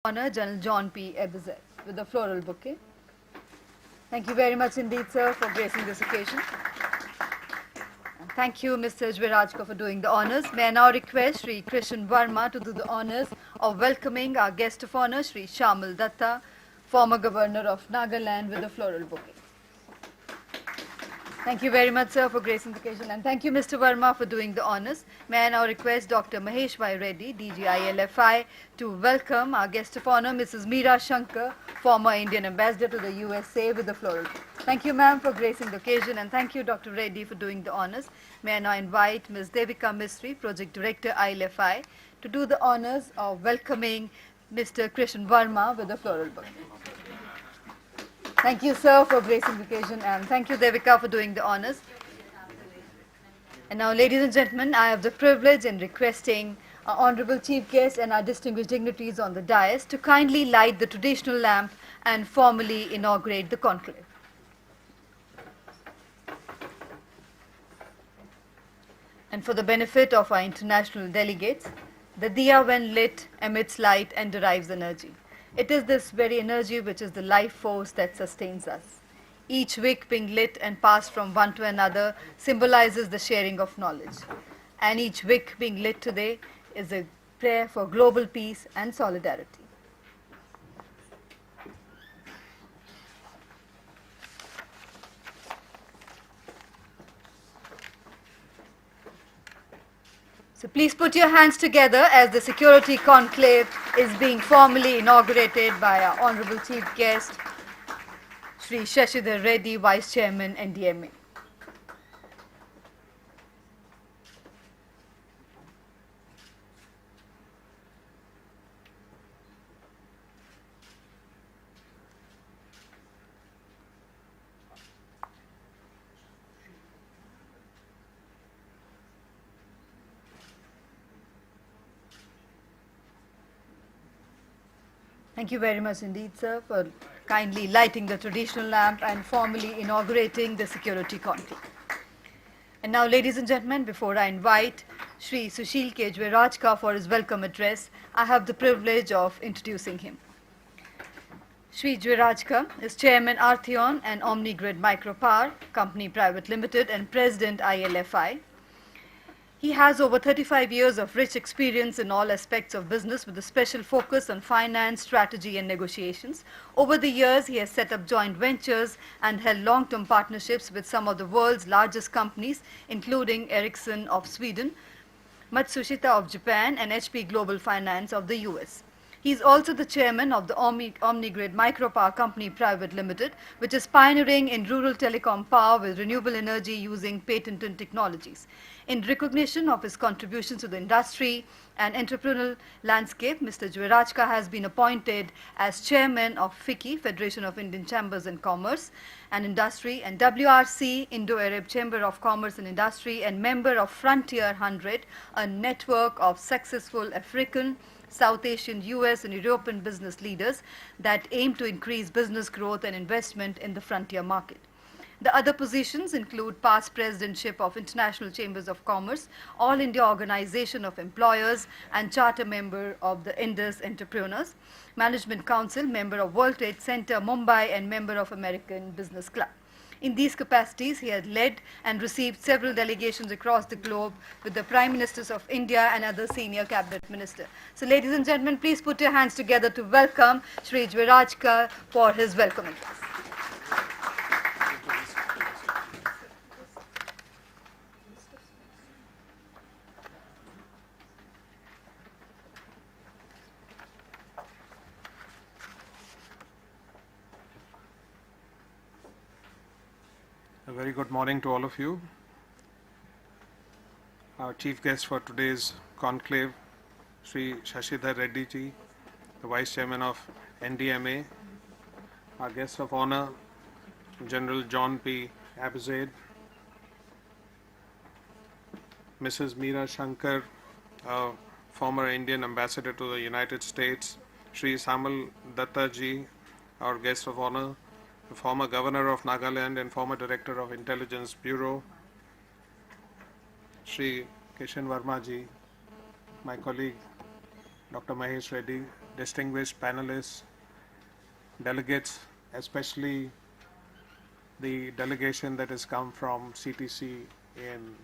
Honor General John P. Ebizet with a floral bouquet. Thank you very much indeed, sir, for gracing this occasion. And thank you, Mr. Jvirajka, for doing the honors. May I now request Sri Krishan Verma to do the honors of welcoming our guest of honor, Sri Shamil Datta, former Governor of Nagaland, with a floral bouquet. Thank you very much, sir, for gracing the occasion, and thank you, Mr. Verma, for doing the honors. May I now request Dr. Mahesh Bhai Reddy, DG ILFI, to welcome our guest of honor, Mrs. Meera Shankar, former Indian ambassador to the USA, with the floral. Thank you, ma'am, for gracing the occasion, and thank you, Dr. Reddy, for doing the honors. May I now invite Ms. Devika Mistry, Project Director, ILFI, to do the honors of welcoming Mr. Krishan Verma with the floral bouquet. Thank you, sir, for gracing the occasion, and thank you, Devika, for doing the honors. And now, ladies and gentlemen, I have the privilege in requesting our honorable chief guest and our distinguished dignitaries on the dais to kindly light the traditional lamp and formally inaugurate the conclave. And for the benefit of our international delegates, the diya, when lit, emits light and derives energy. It is this very energy which is the life force that sustains us. Each wick being lit and passed from one to another symbolizes the sharing of knowledge. And each wick being lit today is a prayer for global peace and solidarity. So please put your hands together as the security conclave is being formally inaugurated by our honorable chief guest, Sri Shashidhar Reddy, Vice Chairman, NDMA. Thank you very much indeed, sir, for kindly lighting the traditional lamp and formally inaugurating the security conclave. And now, ladies and gentlemen, before I invite Sri Sushil K. Jvirajka for his welcome address, I have the privilege of introducing him. Sri Jvirajka is Chairman Artheon and Omnigrid Micropower Company Private Limited and President ILFI. He has over 35 years of rich experience in all aspects of business with a special focus on finance, strategy and negotiations. Over the years, he has set up joint ventures and held long-term partnerships with some of the world's largest companies, including Ericsson of Sweden, Matsushita of Japan and HP Global Finance of the US. He is also the chairman of the Omnigrid Micropower Company Private Limited, which is pioneering in rural telecom power with renewable energy using patented technologies. In recognition of his contributions to the industry and entrepreneurial landscape, Mr. Jvirajka has been appointed as chairman of FICCI, Federation of Indian Chambers and Commerce and Industry, and WRC, Indo-Arab Chamber of Commerce and Industry, and member of Frontier 100, a network of successful African, South Asian, US and European business leaders that aim to increase business growth and investment in the frontier market. The other positions include past presidentship of International Chambers of Commerce, All India Organization of Employers and charter member of the Indus Entrepreneurs, Management Council, member of World Trade Center, Mumbai and member of American Business Club. In these capacities, he has led and received several delegations across the globe with the Prime Ministers of India and other senior cabinet ministers. So ladies and gentlemen, please put your hands together to welcome Sri Jvirajka for his welcome address. A very good morning to all of you. Our chief guest for today's conclave, Sri Shashidhar Reddy ji, the Vice Chairman of NDMA. Our guest of honor, General John P. Ebizet, Mrs. Meera Shankar, former Indian ambassador to the United States, Sri Shamil Datta ji, our guest of honor, the former governor of Nagaland and former director of Intelligence Bureau, Sri Krishan Verma ji, my colleague Dr. Mahesh Reddy, distinguished panelists, delegates, especially the delegation that has come from CTC in